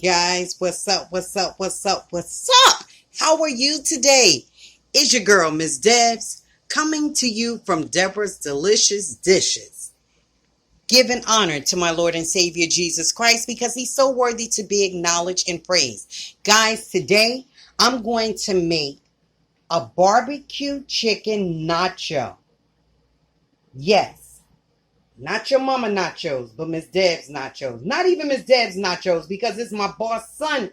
guys, what's up? How are you today? It's your girl, Miss Debs, coming to you from Deborah's Delicious Dishes, giving honor to my Lord and Savior Jesus Christ because he's so worthy to be acknowledged and praised. Guys, today I'm going to make a barbecue chicken nacho. Yes. Not your mama nachos, but Miss Deb's nachos. Not even Miss Deb's nachos because it's my boss' son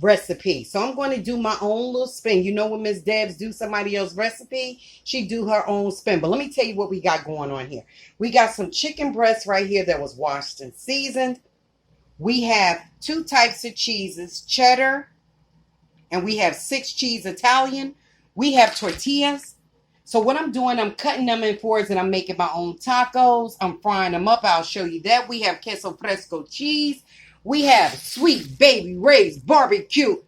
recipe. So I'm going to do my own little spin. You know when Miss Deb's do somebody else's recipe, she do her own spin. But let me tell you what we got going on here. We got some chicken breast right here that was washed and seasoned. We have two types of cheeses, cheddar, and we have 6 cheese Italian. We have tortillas. So what I'm doing, I'm cutting them in fours and I'm making my own tacos. I'm frying them up. I'll show you that. We have queso fresco cheese. We have sweet baby raised barbecue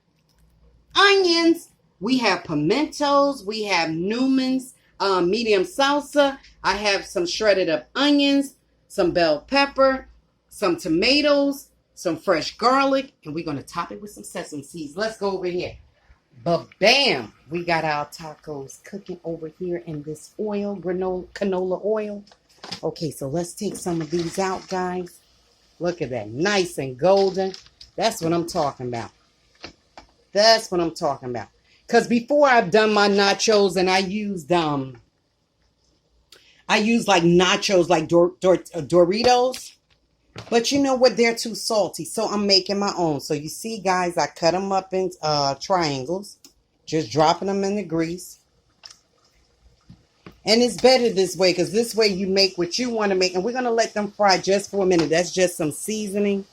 onions. We have pimentos. We have Newman's medium salsa. I have some shredded up onions, some bell pepper, some tomatoes, some fresh garlic, and we're going to top it with some sesame seeds. Let's go over here. But bam, we got our tacos cooking over here in this oil, canola oil. Okay, so let's take some of these out, guys. Look at that, nice and golden. That's what I'm talking about. That's what I'm talking about. Because before I've done my nachos and I used like nachos like Doritos. But you know what? They're too salty. So I'm making my own. So you see, guys, I cut them up in triangles. Just dropping them in the grease. And it's better this way because this way you make what you want to make. And we're going to let them fry just for a minute. That's just some seasoning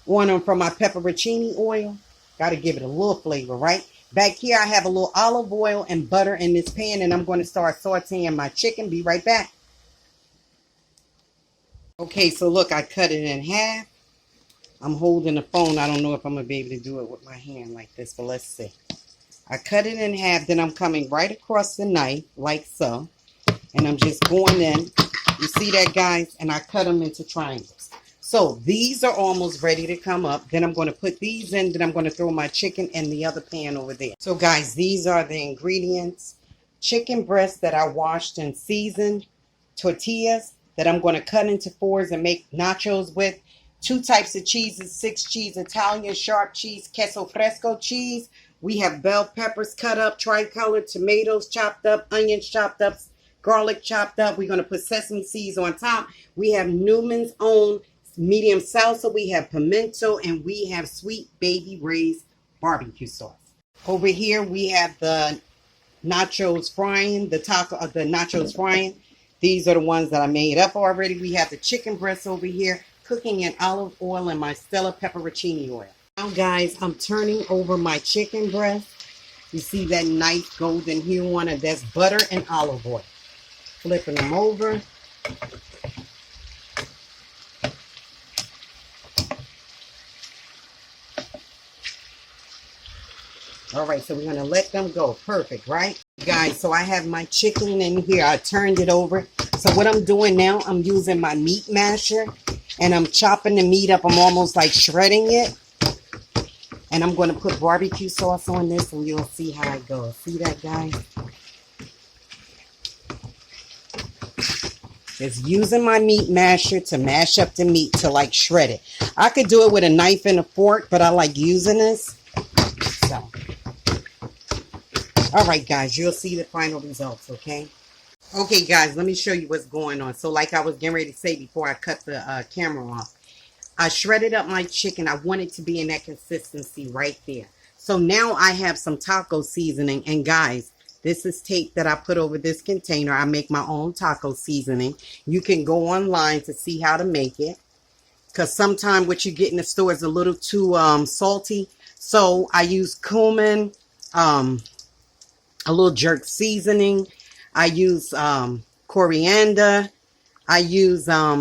on them from my pepperoncini oil. Got to give it a little flavor, right? Back here, I have a little olive oil and butter in this pan. And I'm going to start sauteing my chicken. Be right back. Okay, so look, I cut it in half. I'm holding the phone. I don't know if I'm going to be able to do it with my hand like this, but let's see. I cut it in half, then I'm coming right across the knife, like so. And I'm just going in. You see that, guys? And I cut them into triangles. So these are almost ready to come up. Then I'm going to put these in. Then I'm going to throw my chicken in the other pan over there. So, guys, these are the ingredients. Chicken breast that I washed and seasoned. Tortillas that I'm going to cut into fours and make nachos with. 2 types of cheeses, 6 cheese Italian, sharp cheese, queso fresco cheese. We have bell peppers cut up, tricolor, tomatoes chopped up, onions chopped up, garlic chopped up. We're going to put sesame seeds on top. We have Newman's own medium salsa. We have pimento, and we have sweet baby raised barbecue sauce. Over here, we have the nachos frying, the nachos frying. These are the ones that I made up already. We have the chicken breast over here, cooking in olive oil and my Stella pepperoncini oil. Now, guys, I'm turning over my chicken breast. You see that nice golden hue on it? That's butter and olive oil. Flipping them over. All right, so we're going to let them go. Perfect, right? Guys, so I have my chicken in here. I turned it over. So what I'm doing now, I'm using my meat masher. And I'm chopping the meat up. I'm almost like shredding it. And I'm going to put barbecue sauce on this. And you'll see how it goes. See that, guys? Just using my meat masher to mash up the meat to like shred it. I could do it with a knife and a fork. But I like using this. So. All right, guys, you'll see the final results, okay? Okay, guys, let me show you what's going on. So like I was getting ready to say before I cut the camera off, I shredded up my chicken. I want it to be in that consistency right there. So now I have some taco seasoning. And guys, this is tape that I put over this container. I make my own taco seasoning. You can go online to see how to make it. Because sometimes what you get in the store is a little too salty. So I use cumin, a little jerk seasoning. I use coriander. I use a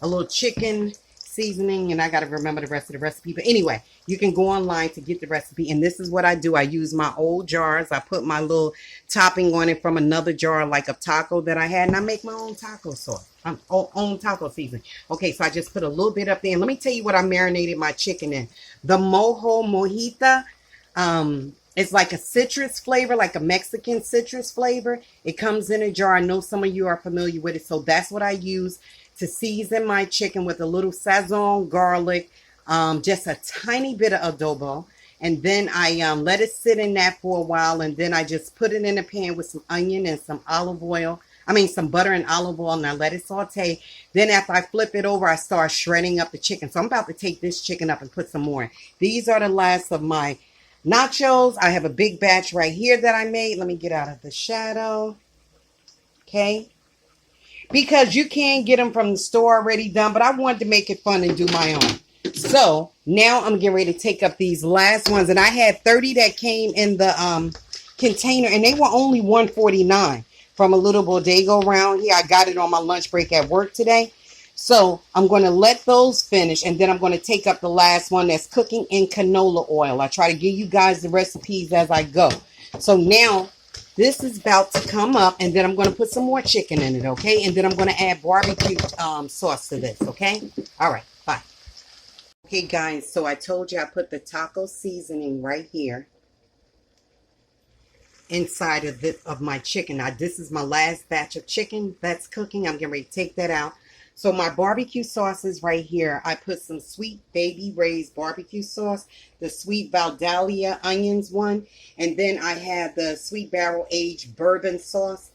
little chicken seasoning, and I got to remember the rest of the recipe. But anyway, you can go online to get the recipe. And this is what I do. I use my old jars. I put my little topping on it from another jar like a taco that I had, and I make my own taco sauce. own taco seasoning. Okay, so I just put a little bit up there. And let me tell you what I marinated my chicken in. The mojo mojita. It's like a citrus flavor, like a Mexican citrus flavor. It comes in a jar. I know some of you are familiar with it. So that's what I use to season my chicken, with a little sazon, garlic, just a tiny bit of adobo. And then I let it sit in that for a while. And then I just put it in a pan with some onion and some olive oil. Some butter and olive oil, and I let it saute. Then after I flip it over, I start shredding up the chicken. So I'm about to take this chicken up and put some more. These are the last of my nachos. I have a big batch right here that I made. Let me get out of the shadow. Okay. Because you can get them from the store already done, but I wanted to make it fun and do my own. So now I'm getting ready to take up these last ones. And I had 30 that came in the container, and they were only $1.49 from a little bodega around here. I got it on my lunch break at work today. So I'm going to let those finish, and then I'm going to take up the last one that's cooking in canola oil. I try to give you guys the recipes as I go. So now this is about to come up, and then I'm going to put some more chicken in it, okay? And then I'm going to add barbecue sauce to this, okay? All right, bye. Okay, guys, so I told you I put the taco seasoning right here inside of my chicken. Now, this is my last batch of chicken that's cooking. I'm getting ready to take that out. So my barbecue sauce is right here. I put some Sweet Baby Ray's barbecue sauce, the Sweet Valdalia onions one, and then I have the Sweet Barrel Aged bourbon sauce.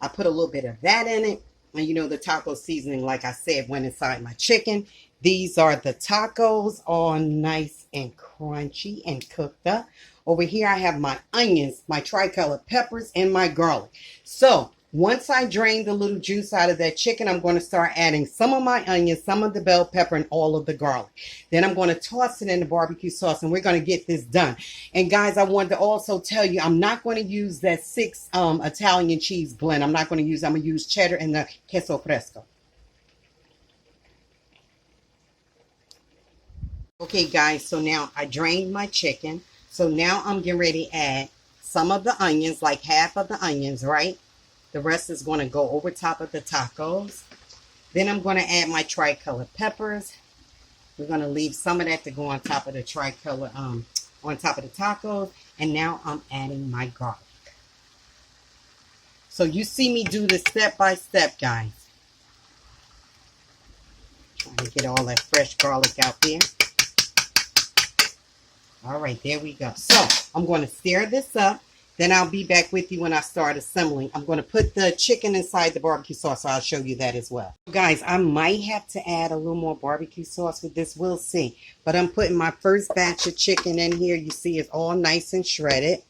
I put a little bit of that in it. And you know, the taco seasoning, like I said, went inside my chicken. These are the tacos, all nice and crunchy and cooked up. Over here, I have my onions, my tricolor peppers, and my garlic. So once I drain the little juice out of that chicken, I'm going to start adding some of my onions, some of the bell pepper, and all of the garlic. Then I'm going to toss it in the barbecue sauce, and we're going to get this done. And guys, I wanted to also tell you, I'm not going to use that 6 Italian cheese blend. I'm going to use cheddar and the queso fresco. Okay, guys, so now I drained my chicken. So now I'm getting ready to add some of the onions, like half of the onions, right? The rest is going to go over top of the tacos. Then I'm going to add my tricolor peppers. We're going to leave some of that to go on top of the tricolor, on top of the tacos. And now I'm adding my garlic. So you see me do this step by step, guys. Trying to get all that fresh garlic out there. All right, there we go. So I'm going to stir this up. Then I'll be back with you when I start assembling. I'm going to put the chicken inside the barbecue sauce, so I'll show you that as well. Guys, I might have to add a little more barbecue sauce with this. We'll see. But I'm putting my first batch of chicken in here. You see it's all nice and shredded.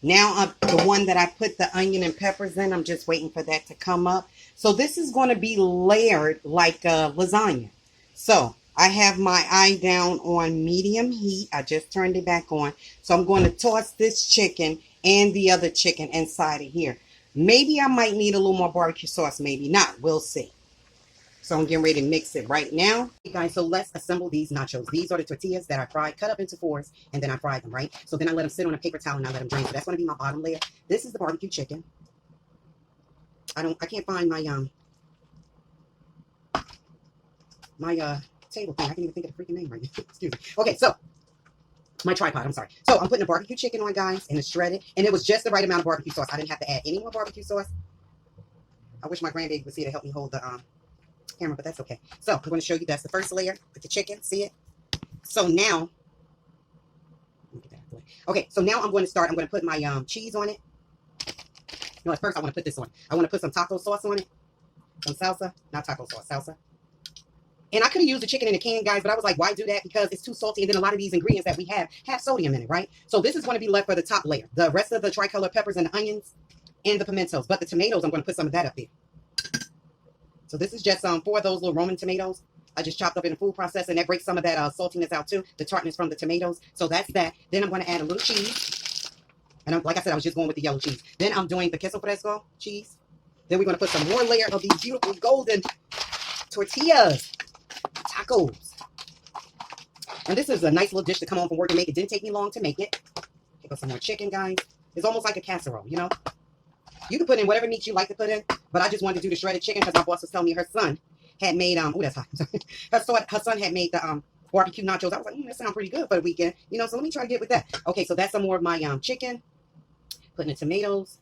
Now, the one that I put the onion and peppers in, I'm just waiting for that to come up. So this is going to be layered like lasagna. So I have my eye down on medium heat. I just turned it back on. So I'm going to toss this chicken and the other chicken inside of here. Maybe I might need a little more barbecue sauce. Maybe not. We'll see. So I'm getting ready to mix it right now. Okay, guys, so let's assemble these nachos. These are the tortillas that I fried, cut up into 4s, and then I fried them, right? So then I let them sit on a paper towel and I let them drain. So that's going to be my bottom layer. This is the barbecue chicken. I can't find my table thing. I can't even think of the freaking name right now. Excuse me. Okay, so my tripod, I'm sorry. So I'm putting the barbecue chicken on, guys, and it's shredded. And it was just the right amount of barbecue sauce. I didn't have to add any more barbecue sauce. I wish my grandbaby was here to help me hold the camera, but that's okay. So I'm going to show you that's the first layer with the chicken. See it? So now, okay, so now I'm going to put my cheese on it. No, at first I want to put this on. I want to put some taco sauce on it. Some salsa. Not taco sauce, salsa. And I could have used the chicken in a can, guys, but I was like, why do that? Because it's too salty. And then a lot of these ingredients that we have sodium in it, right? So this is going to be left for the top layer. The rest of the tricolor peppers and the onions and the pimentos. But the tomatoes, I'm going to put some of that up there. So this is just 4 of those little Roman tomatoes. I just chopped up in a food processor, and that breaks some of that saltiness out too. The tartness from the tomatoes. So that's that. Then I'm going to add a little cheese. And like I said, I was just going with the yellow cheese. Then I'm doing the queso fresco cheese. Then we're going to put some more layer of these beautiful golden tortillas. Tacos. And this is a nice little dish to come home from work and make. It didn't take me long to make it. Here goes some more chicken, guys. It's almost like a casserole, you know. You can put in whatever meat you like to put in, But I just wanted to do the shredded chicken because my boss was telling me her son had made, oh, that's hot. Her son had made the barbecue nachos. I was like, that sounds pretty good for the weekend. You know, so let me try to get with that. Okay, so that's some more of my chicken. Putting the tomatoes.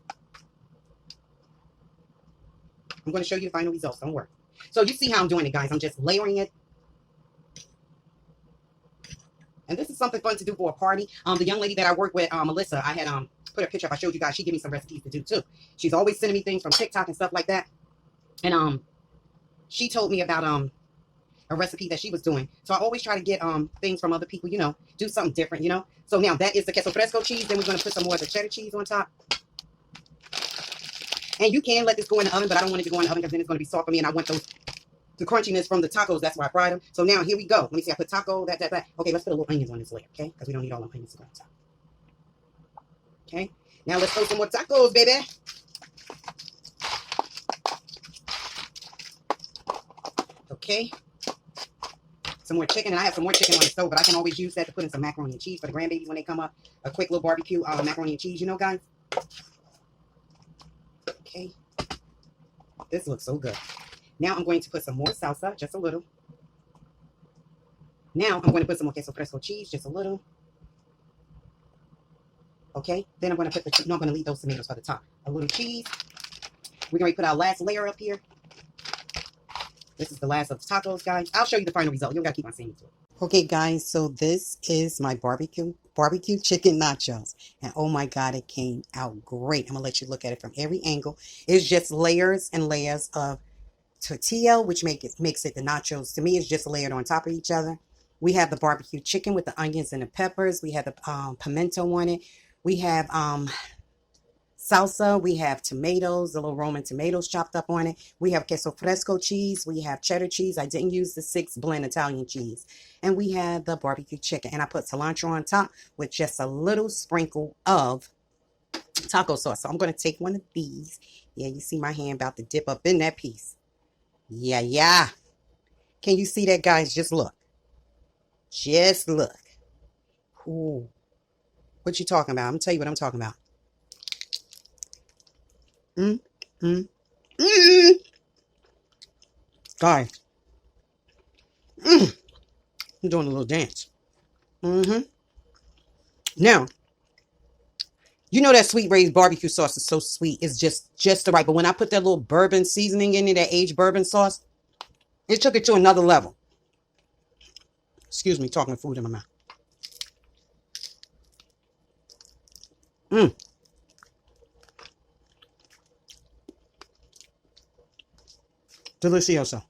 I'm going to show you the final results. Don't worry. So you see how I'm doing it, guys. I'm just layering it. And this is something fun to do for a party. The young lady that I work with, Melissa, I had put a picture up. I showed you guys. She gave me some recipes to do too. She's always sending me things from TikTok and stuff like that. And she told me about a recipe that she was doing. So I always try to get things from other people, you know, do something different, you know. So now that is the queso fresco cheese. Then we're going to put some more of the cheddar cheese on top. And you can let this go in the oven, but I don't want it to go in the oven because then it's going to be soft for me. And I want the crunchiness from the tacos. That's why I fried them. So now here we go. Let me see. I put taco, that. Okay, let's put a little onions on this layer, okay? Because we don't need all the onions to go on top. Okay. Now let's throw some more tacos, baby. Okay. Some more chicken. And I have some more chicken on the stove, but I can always use that to put in some macaroni and cheese for the grandbabies when they come up. A quick little barbecue macaroni and cheese, you know, guys? Okay. This looks so good. Now I'm going to put some more salsa, just a little. Now I'm going to put some more queso fresco cheese, just a little. Okay. Then I'm going to put I'm going to leave those tomatoes for the top. A little cheese. We're going to put our last layer up here. This is the last of the tacos, guys. I'll show you the final result. You don't got to keep on seeing it. Okay, guys. So this is my barbecue chicken nachos. And oh my God, it came out great. I'm going to let you look at it from every angle. It's just layers and layers of tortilla, which makes it the nachos. To me, it's just layered on top of each other. We have the barbecue chicken with the onions and the peppers. We have the pimento on it. We have salsa. We have tomatoes, the little Roman tomatoes chopped up on it. We have queso fresco cheese. We have cheddar cheese. I didn't use the 6-blend Italian cheese. And we have the barbecue chicken. And I put cilantro on top with just a little sprinkle of taco sauce. So I'm going to take one of these. Yeah, you see my hand about to dip up in that piece. Yeah. Can you see that, guys? Just look. Just look. Ooh. What you talking about? I'm going to tell you what I'm talking about. Guys. I'm doing a little dance. Now, you know that sweet raised barbecue sauce is so sweet. It's just the right. But when I put that little bourbon seasoning in it, that aged bourbon sauce, it took it to another level. Excuse me, talking food in my mouth. Delicioso.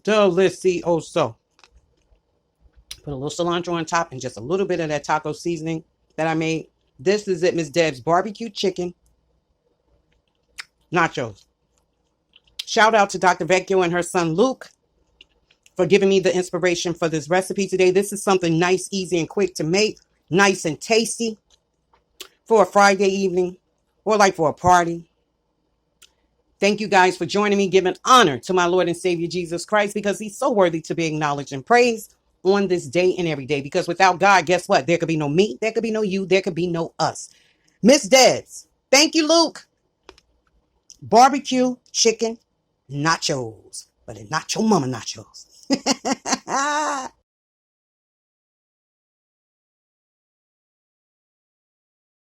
Delicioso. Put a little cilantro on top and just a little bit of that taco seasoning that I made. This is it, Miss Deb's barbecue chicken nachos. Shout out to Dr. Vecchio and her son Luke for giving me the inspiration for this recipe today. This is something nice, easy, and quick to make. Nice and tasty for a Friday evening or like for a party. Thank you guys for joining me, giving honor to my Lord and Savior Jesus Christ, because he's so worthy to be acknowledged and praised on this day and every day. Because without God, guess what? There could be no me. There could be no you. There could be no us. Miss Debs. Thank you, Luke. Barbecue chicken nachos. But it's not your mama nachos.